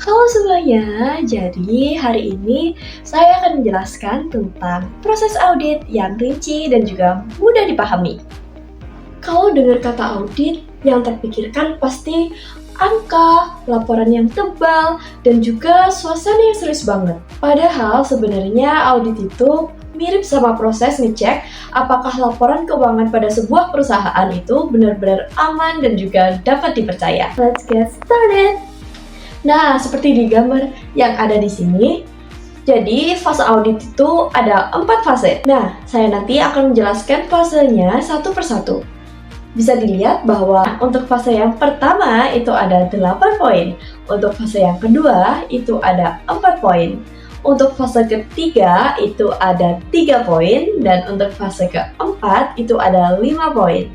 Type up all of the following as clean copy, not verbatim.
Halo semuanya, jadi hari ini saya akan menjelaskan tentang proses audit yang rinci dan juga mudah dipahami. Kalau dengar kata audit, yang terpikirkan pasti angka, laporan yang tebal, dan juga suasana yang serius banget. Padahal sebenarnya audit itu mirip sama proses ngecek apakah laporan keuangan pada sebuah perusahaan itu benar-benar aman dan juga dapat dipercaya. Let's get started! Nah, seperti di gambar yang ada di sini, jadi fase audit itu ada 4 fase. Nah, saya nanti akan menjelaskan fasenya satu persatu. Bisa dilihat bahwa untuk fase yang pertama itu ada 8 poin. Untuk fase yang kedua itu ada 4 poin. Untuk fase ketiga itu ada 3 poin. Dan untuk fase keempat itu ada 5 poin.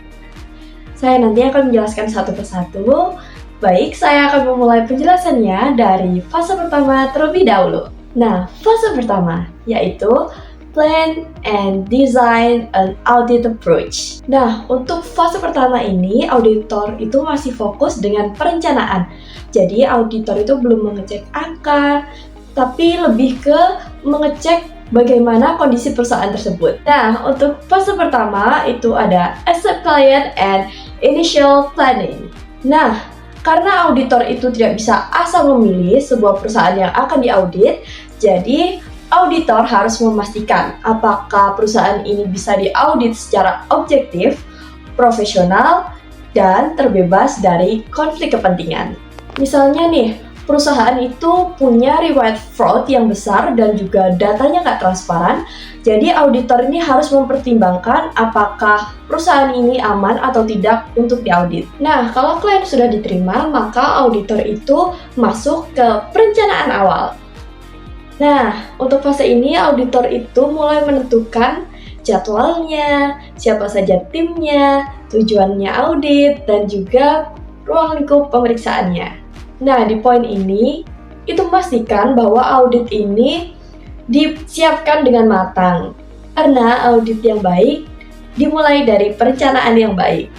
Saya nanti akan menjelaskan satu persatu. Baik, saya akan memulai penjelasannya dari fase pertama terlebih dahulu. Nah, fase pertama yaitu Plan and Design an Audit Approach. Nah, untuk fase pertama ini, auditor itu masih fokus dengan perencanaan. Jadi, auditor itu belum mengecek angka, tapi lebih ke mengecek bagaimana kondisi perusahaan tersebut. Nah, untuk fase pertama itu ada Accept Client and Initial Planning. Nah, karena auditor itu tidak bisa asal memilih sebuah perusahaan yang akan diaudit, jadi auditor harus memastikan apakah perusahaan ini bisa diaudit secara objektif, profesional, dan terbebas dari konflik kepentingan. Misalnya nih, perusahaan itu punya riwayat fraud yang besar dan juga datanya nggak transparan, jadi auditor ini harus mempertimbangkan apakah perusahaan ini aman atau tidak untuk diaudit. Nah, kalau klien sudah diterima, maka auditor itu masuk ke perencanaan awal. Nah, untuk fase ini auditor itu mulai menentukan jadwalnya, siapa saja timnya, tujuannya audit, dan juga ruang lingkup pemeriksaannya. Nah, di poin ini, itu memastikan bahwa audit ini disiapkan dengan matang. Karena audit yang baik dimulai dari perencanaan yang baik.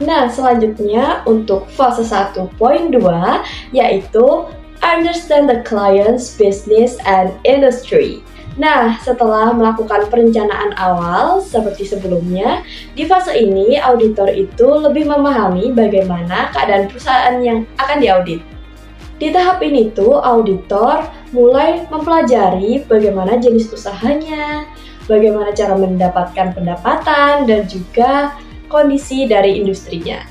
Nah, selanjutnya untuk fase 1.2 yaitu Understand the client's business and industry. Nah, setelah melakukan perencanaan awal seperti sebelumnya, di fase ini auditor itu lebih memahami bagaimana keadaan perusahaan yang akan diaudit. Di tahap ini tuh auditor mulai mempelajari bagaimana jenis usahanya, bagaimana cara mendapatkan pendapatan, dan juga kondisi dari industrinya.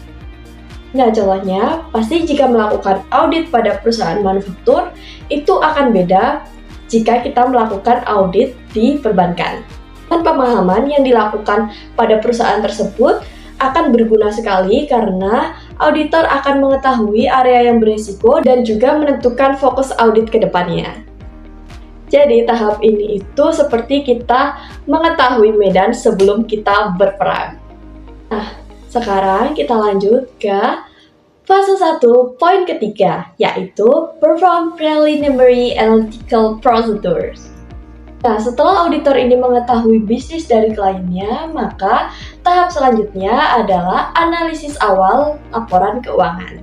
Nah, contohnya, pasti jika melakukan audit pada perusahaan manufaktur, itu akan beda jika kita melakukan audit di perbankan. Dan pemahaman yang dilakukan pada perusahaan tersebut akan berguna sekali karena auditor akan mengetahui area yang berisiko dan juga menentukan fokus audit ke depannya. Jadi tahap ini itu seperti kita mengetahui medan sebelum kita berperang. Nah, sekarang kita lanjut ke fase 1 poin ketiga, yaitu Perform Preliminary Analytical Procedures. Nah, setelah auditor ini mengetahui bisnis dari kliennya, maka tahap selanjutnya adalah analisis awal laporan keuangan.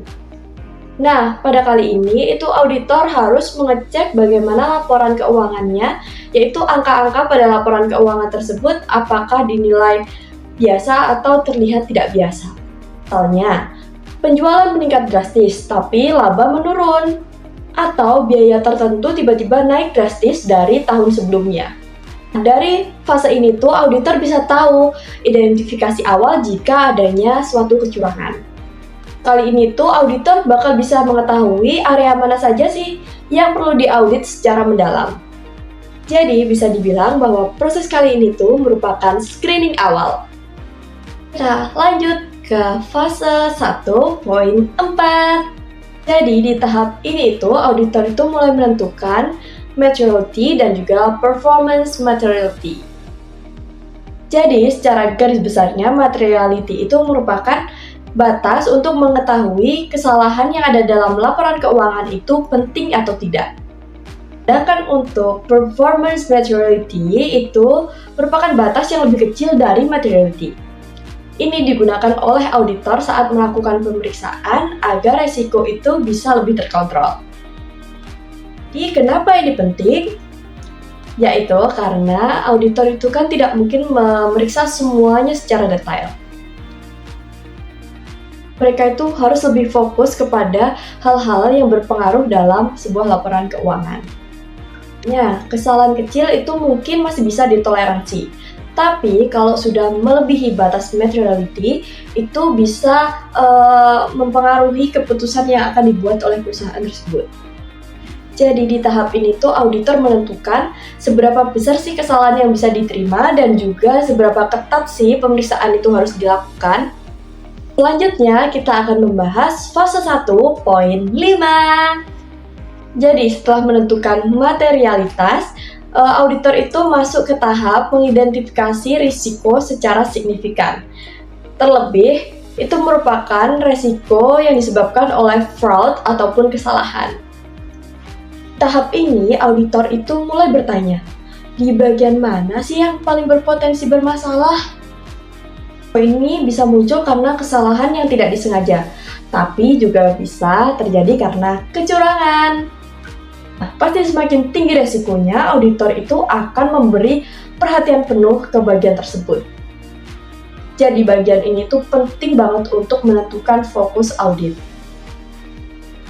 Nah, pada kali ini itu auditor harus mengecek bagaimana laporan keuangannya, yaitu angka-angka pada laporan keuangan tersebut apakah dinilai biasa atau terlihat tidak biasa. Misalnya, penjualan meningkat drastis tapi laba menurun, atau biaya tertentu tiba-tiba naik drastis dari tahun sebelumnya. Dari fase ini tuh auditor bisa tahu identifikasi awal jika adanya suatu kecurangan. Kali ini tuh auditor bakal bisa mengetahui area mana saja sih yang perlu diaudit secara mendalam. Jadi bisa dibilang bahwa proses kali ini tuh merupakan screening awal. Nah, lanjut ke fase 1.4. Jadi di tahap ini itu auditor itu mulai menentukan materiality dan juga performance materiality. Jadi secara garis besarnya materiality itu merupakan batas untuk mengetahui kesalahan yang ada dalam laporan keuangan itu penting atau tidak. Sedangkan untuk performance materiality itu merupakan batas yang lebih kecil dari materiality. Ini digunakan oleh auditor saat melakukan pemeriksaan agar resiko itu bisa lebih terkontrol. Jadi kenapa ini penting? Yaitu karena auditor itu kan tidak mungkin memeriksa semuanya secara detail. Mereka itu harus lebih fokus kepada hal-hal yang berpengaruh dalam sebuah laporan keuangan. Ya, kesalahan kecil itu mungkin masih bisa ditoleransi. Tapi kalau sudah melebihi batas materiality, itu bisa mempengaruhi keputusan yang akan dibuat oleh perusahaan tersebut. Jadi di tahap ini tuh auditor menentukan seberapa besar sih kesalahan yang bisa diterima dan juga seberapa ketat sih pemeriksaan itu harus dilakukan. Selanjutnya kita akan membahas fase 1.5. Jadi setelah menentukan materialitas, auditor itu masuk ke tahap mengidentifikasi risiko secara signifikan. Terlebih, itu merupakan risiko yang disebabkan oleh fraud ataupun kesalahan. Tahap ini, auditor itu mulai bertanya, di bagian mana sih yang paling berpotensi bermasalah? Ini bisa muncul karena kesalahan yang tidak disengaja, tapi juga bisa terjadi karena kecurangan. Nah, pasti semakin tinggi resikonya, auditor itu akan memberi perhatian penuh ke bagian tersebut. Jadi bagian ini tuh penting banget untuk menentukan fokus audit.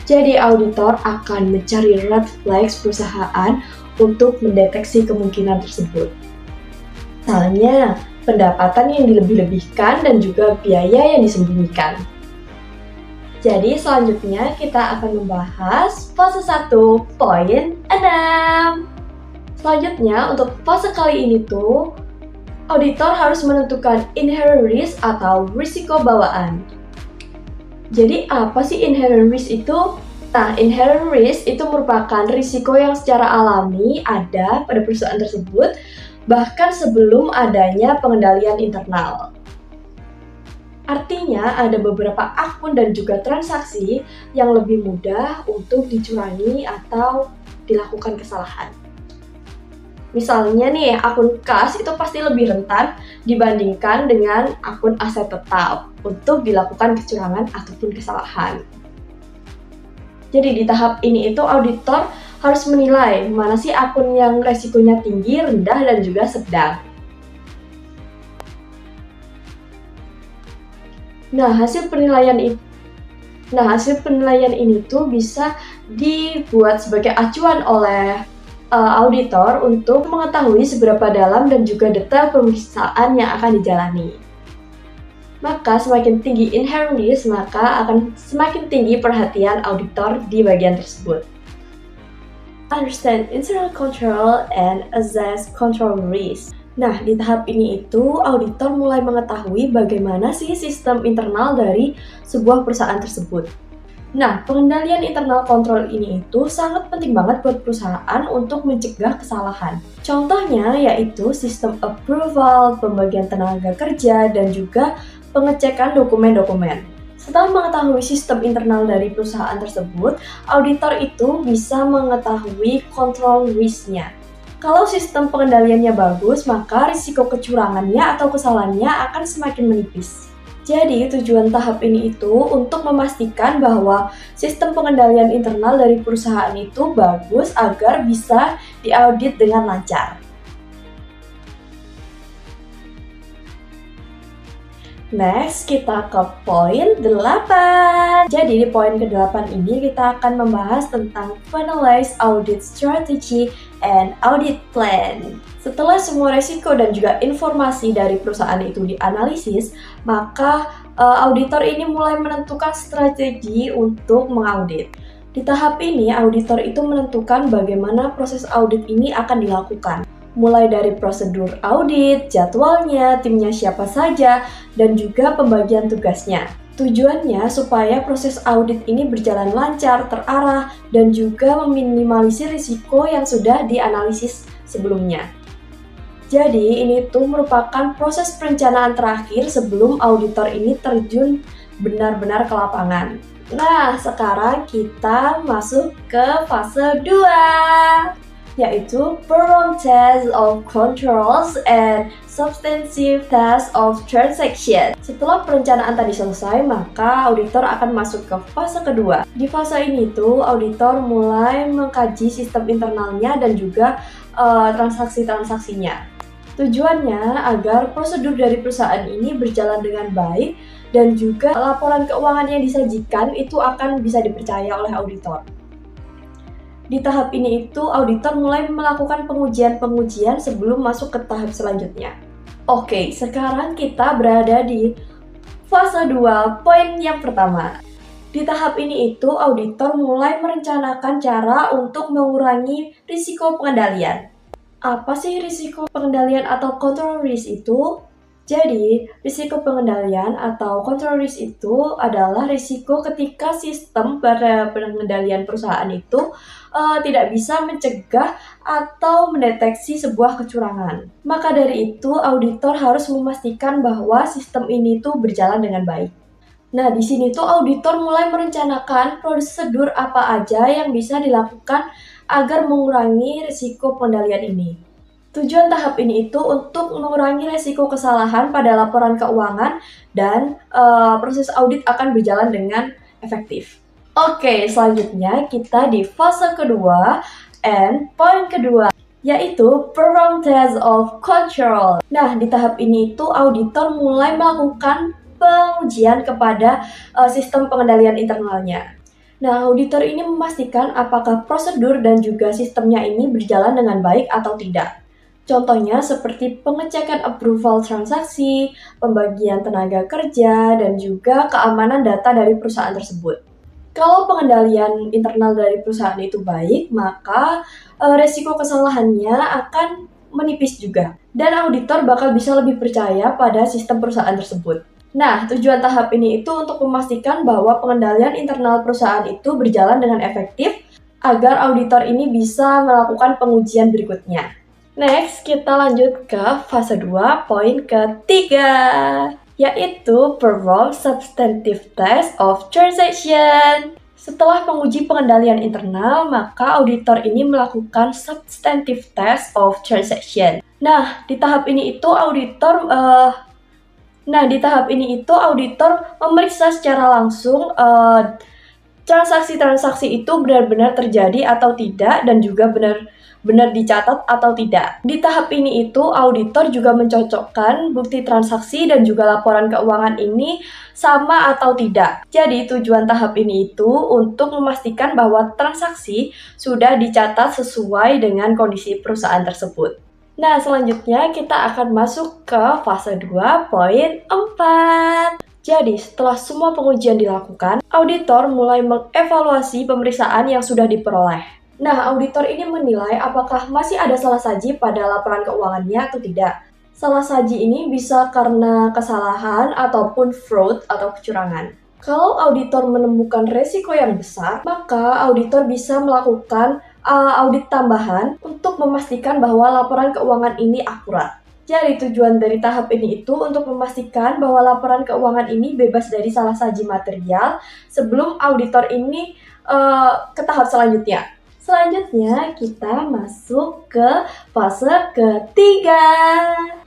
Jadi auditor akan mencari red flags perusahaan untuk mendeteksi kemungkinan tersebut. Misalnya, pendapatan yang dilebih-lebihkan dan juga biaya yang disembunyikan. Jadi selanjutnya kita akan membahas fase 1.6. Selanjutnya untuk fase kali ini tuh, auditor harus menentukan inherent risk atau risiko bawaan. Jadi apa sih inherent risk itu? Nah, inherent risk itu merupakan risiko yang secara alami ada pada perusahaan tersebut, bahkan sebelum adanya pengendalian internal. Artinya, ada beberapa akun dan juga transaksi yang lebih mudah untuk dicurangi atau dilakukan kesalahan. Misalnya nih, akun kas itu pasti lebih rentan dibandingkan dengan akun aset tetap untuk dilakukan kecurangan ataupun kesalahan. Jadi di tahap ini itu auditor harus menilai mana sih akun yang resikonya tinggi, rendah, dan juga sedang. Nah, hasil penilaian ini tuh bisa dibuat sebagai acuan oleh auditor untuk mengetahui seberapa dalam dan juga detail pemeriksaan yang akan dijalani. Maka semakin tinggi inherent risk, maka akan semakin tinggi perhatian auditor di bagian tersebut. Understand internal control and assess control risk. Nah, di tahap ini itu auditor mulai mengetahui bagaimana sih sistem internal dari sebuah perusahaan tersebut. Nah, pengendalian internal kontrol ini itu sangat penting banget buat perusahaan untuk mencegah kesalahan. Contohnya yaitu sistem approval, pembagian tenaga kerja, dan juga pengecekan dokumen-dokumen. Setelah mengetahui sistem internal dari perusahaan tersebut, auditor itu bisa mengetahui control risk-nya. Kalau sistem pengendaliannya bagus, maka risiko kecurangannya atau kesalahannya akan semakin menipis. Jadi tujuan tahap ini itu untuk memastikan bahwa sistem pengendalian internal dari perusahaan itu bagus agar bisa diaudit dengan lancar. Next, kita ke poin 8. Jadi di poin ke-8 ini kita akan membahas tentang finalize audit strategy and audit plan. Setelah semua resiko dan juga informasi dari perusahaan itu dianalisis, maka auditor ini mulai menentukan strategi untuk mengaudit. Di tahap ini, auditor itu menentukan bagaimana proses audit ini akan dilakukan. Mulai dari prosedur audit, jadwalnya, timnya siapa saja, dan juga pembagian tugasnya. Tujuannya supaya proses audit ini berjalan lancar, terarah, dan juga meminimalisir risiko yang sudah dianalisis sebelumnya. Jadi ini tuh merupakan proses perencanaan terakhir sebelum auditor ini terjun benar-benar ke lapangan. Nah, sekarang kita masuk ke fase 2. yaitu perform test of controls and substantive test of transaction. Setelah perencanaan tadi selesai, maka auditor akan masuk ke fase kedua. Di fase ini tuh auditor mulai mengkaji sistem internalnya dan juga transaksi-transaksinya. Tujuannya agar prosedur dari perusahaan ini berjalan dengan baik dan juga laporan keuangan yang disajikan itu akan bisa dipercaya oleh auditor. Di tahap ini itu auditor mulai melakukan pengujian-pengujian sebelum masuk ke tahap selanjutnya. Oke, sekarang kita berada di fase 2, poin yang pertama. Di tahap ini itu auditor mulai merencanakan cara untuk mengurangi risiko pengendalian. Apa sih risiko pengendalian atau control risk itu? Jadi, risiko pengendalian atau control risk itu adalah risiko ketika sistem pada pengendalian perusahaan itu tidak bisa mencegah atau mendeteksi sebuah kecurangan. Maka dari itu, auditor harus memastikan bahwa sistem ini tuh berjalan dengan baik. Nah, di sini tuh auditor mulai merencanakan prosedur apa aja yang bisa dilakukan agar mengurangi risiko pengendalian ini. Tujuan tahap ini itu untuk mengurangi risiko kesalahan pada laporan keuangan dan proses audit akan berjalan dengan efektif. Oke, selanjutnya kita di fase kedua and poin kedua, yaitu perform test of control. Nah, di tahap ini itu auditor mulai melakukan pengujian kepada sistem pengendalian internalnya. Nah, auditor ini memastikan apakah prosedur dan juga sistemnya ini berjalan dengan baik atau tidak. Contohnya seperti pengecekan approval transaksi, pembagian tenaga kerja, dan juga keamanan data dari perusahaan tersebut. Kalau pengendalian internal dari perusahaan itu baik, maka resiko kesalahannya akan menipis juga. Dan auditor bakal bisa lebih percaya pada sistem perusahaan tersebut. Nah, tujuan tahap ini itu untuk memastikan bahwa pengendalian internal perusahaan itu berjalan dengan efektif agar auditor ini bisa melakukan pengujian berikutnya. Next, kita lanjut ke fase 2, poin ketiga, yaitu perform substantive test of transaction. Setelah menguji pengendalian internal, maka auditor ini melakukan substantive test of transaction. Nah, di tahap ini itu auditor memeriksa secara langsung transaksi-transaksi itu benar-benar terjadi atau tidak dan juga benar dicatat atau tidak. Di tahap ini itu auditor juga mencocokkan bukti transaksi dan juga laporan keuangan ini sama atau tidak. Jadi tujuan tahap ini itu untuk memastikan bahwa transaksi sudah dicatat sesuai dengan kondisi perusahaan tersebut. Nah, selanjutnya kita akan masuk ke fase 2, poin 4. Jadi, setelah semua pengujian dilakukan, auditor mulai mengevaluasi pemeriksaan yang sudah diperoleh. Nah, auditor ini menilai apakah masih ada salah saji pada laporan keuangannya atau tidak. Salah saji ini bisa karena kesalahan ataupun fraud atau kecurangan. Kalau auditor menemukan resiko yang besar, maka auditor bisa melakukan audit tambahan untuk memastikan bahwa laporan keuangan ini akurat. Jadi tujuan dari tahap ini itu untuk memastikan bahwa laporan keuangan ini bebas dari salah saji material sebelum auditor ini ke tahap selanjutnya. Selanjutnya kita masuk ke fase ketiga,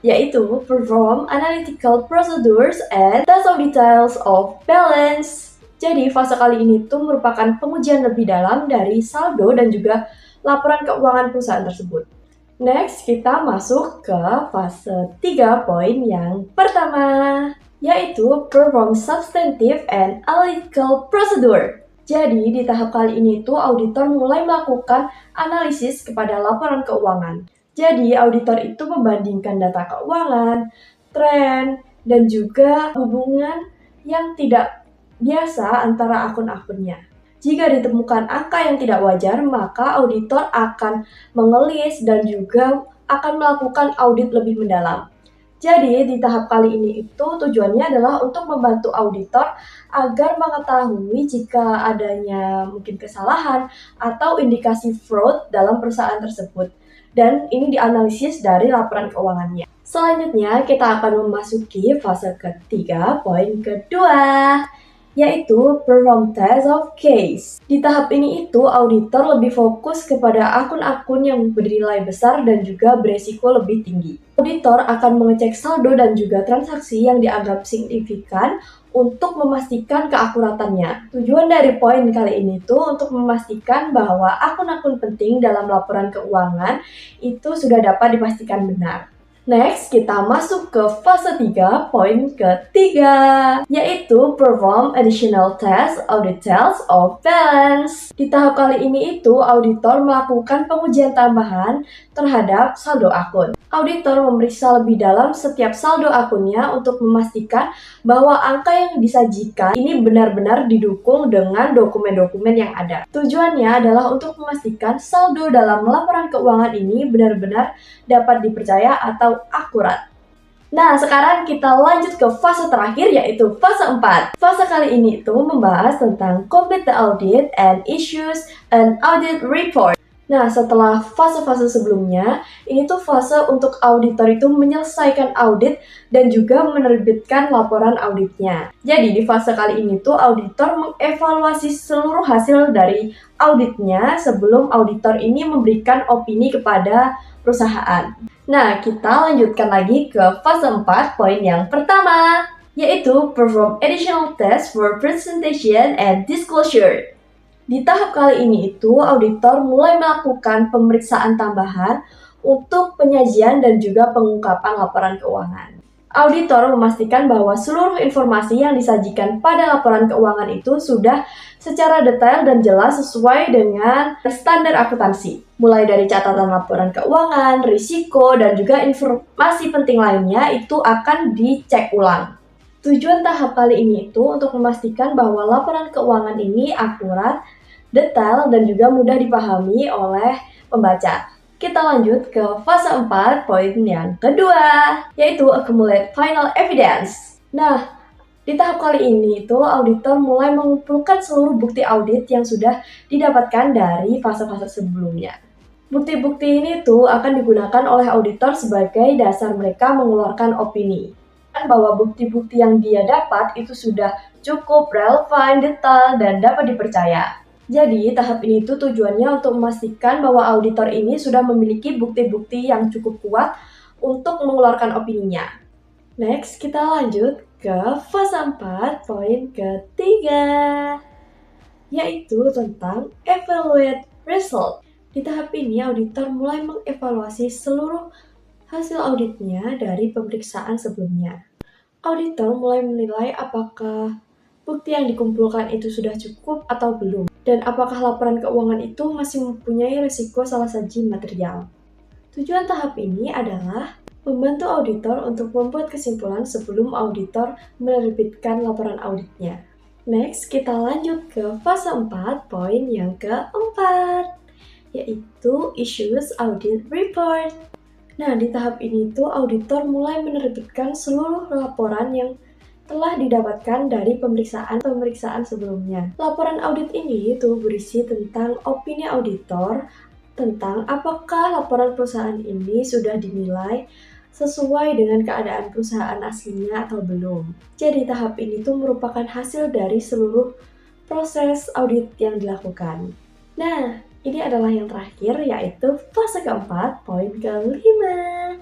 yaitu perform analytical procedures and test of details of balance. Jadi fase kali ini tuh merupakan pengujian lebih dalam dari saldo dan juga laporan keuangan perusahaan tersebut. Next, kita masuk ke fase 3, poin yang pertama, yaitu perform substantive and analytical procedure. Jadi, di tahap kali ini tuh auditor mulai melakukan analisis kepada laporan keuangan. Jadi, auditor itu membandingkan data keuangan, tren, dan juga hubungan yang tidak biasa antara akun-akunnya. Jika ditemukan angka yang tidak wajar, maka auditor akan mengelis dan juga akan melakukan audit lebih mendalam. Jadi, di tahap kali ini itu tujuannya adalah untuk membantu auditor agar mengetahui jika adanya mungkin kesalahan atau indikasi fraud dalam perusahaan tersebut. Dan ini dianalisis dari laporan keuangannya. Selanjutnya, kita akan memasuki fase ketiga, poin kedua, yaitu perform test of case. Di tahap ini itu auditor lebih fokus kepada akun-akun yang bernilai besar dan juga beresiko lebih tinggi. Auditor akan mengecek saldo dan juga transaksi yang dianggap signifikan untuk memastikan keakuratannya. Tujuan dari poin kali ini tuh untuk memastikan bahwa akun-akun penting dalam laporan keuangan itu sudah dapat dipastikan benar. Next, kita masuk ke fase 3, poin ketiga, yaitu perform additional test of details of balance. Di tahap kali ini itu, auditor melakukan pengujian tambahan terhadap saldo akun. Auditor memeriksa lebih dalam setiap saldo akunnya untuk memastikan bahwa angka yang disajikan ini benar-benar didukung dengan dokumen-dokumen yang ada. Tujuannya adalah untuk memastikan saldo dalam laporan keuangan ini benar-benar dapat dipercaya atau akurat. Nah, sekarang kita lanjut ke fase terakhir, yaitu fase 4. Fase kali ini itu membahas tentang complete the audit and issues an audit report. Nah, setelah fase-fase sebelumnya, ini tuh fase untuk auditor itu menyelesaikan audit dan juga menerbitkan laporan auditnya. Jadi, di fase kali ini tuh auditor mengevaluasi seluruh hasil dari auditnya sebelum auditor ini memberikan opini kepada perusahaan. Nah, kita lanjutkan lagi ke fase 4, poin yang pertama, yaitu perform additional test for presentation and disclosure. Di tahap kali ini itu, auditor mulai melakukan pemeriksaan tambahan untuk penyajian dan juga pengungkapan laporan keuangan. Auditor memastikan bahwa seluruh informasi yang disajikan pada laporan keuangan itu sudah secara detail dan jelas sesuai dengan standar akuntansi. Mulai dari catatan laporan keuangan, risiko, dan juga informasi penting lainnya itu akan dicek ulang. Tujuan tahap kali ini itu untuk memastikan bahwa laporan keuangan ini akurat, detail, dan juga mudah dipahami oleh pembaca. Kita lanjut ke fase 4, poin yang kedua, yaitu accumulate final evidence. Nah, di tahap kali ini itu auditor mulai mengumpulkan seluruh bukti audit yang sudah didapatkan dari fase-fase sebelumnya. Bukti-bukti ini tuh akan digunakan oleh auditor sebagai dasar mereka mengeluarkan opini. Bahwa bukti-bukti yang dia dapat itu sudah cukup relevan, detail, dan dapat dipercaya. Jadi, tahap ini tuh tujuannya untuk memastikan bahwa auditor ini sudah memiliki bukti-bukti yang cukup kuat untuk mengeluarkan opininya. Next, kita lanjut ke fase 4, poin ketiga, yaitu tentang evaluate result. Di tahap ini, auditor mulai mengevaluasi seluruh hasil auditnya dari pemeriksaan sebelumnya. Auditor mulai menilai apakah bukti yang dikumpulkan itu sudah cukup atau belum, dan apakah laporan keuangan itu masih mempunyai risiko salah saji material. Tujuan tahap ini adalah membantu auditor untuk membuat kesimpulan sebelum auditor menerbitkan laporan auditnya. Next, kita lanjut ke fase 4, poin yang keempat, yaitu issues audit report. Nah, di tahap ini tuh auditor mulai menerbitkan seluruh laporan yang telah didapatkan dari pemeriksaan sebelumnya. Laporan audit ini itu berisi tentang opini auditor tentang apakah laporan perusahaan ini sudah dinilai sesuai dengan keadaan perusahaan aslinya atau belum. Jadi tahap ini tuh merupakan hasil dari seluruh proses audit yang dilakukan. Nah, ini adalah yang terakhir, yaitu fase keempat, poin kelima.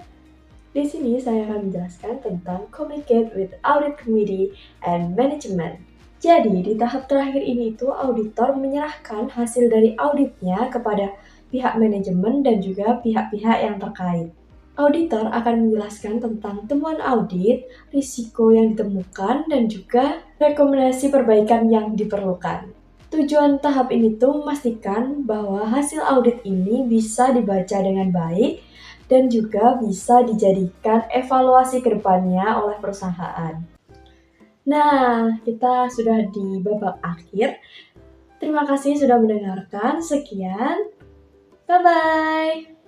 Di sini saya akan menjelaskan tentang communicate with audit committee and management. Jadi, di tahap terakhir ini itu auditor menyerahkan hasil dari auditnya kepada pihak manajemen dan juga pihak-pihak yang terkait. Auditor akan menjelaskan tentang temuan audit, risiko yang ditemukan, dan juga rekomendasi perbaikan yang diperlukan. Tujuan tahap ini tuh memastikan bahwa hasil audit ini bisa dibaca dengan baik dan juga bisa dijadikan evaluasi ke depannya oleh perusahaan. Nah, kita sudah di babak akhir. Terima kasih sudah mendengarkan. Sekian. Bye-bye.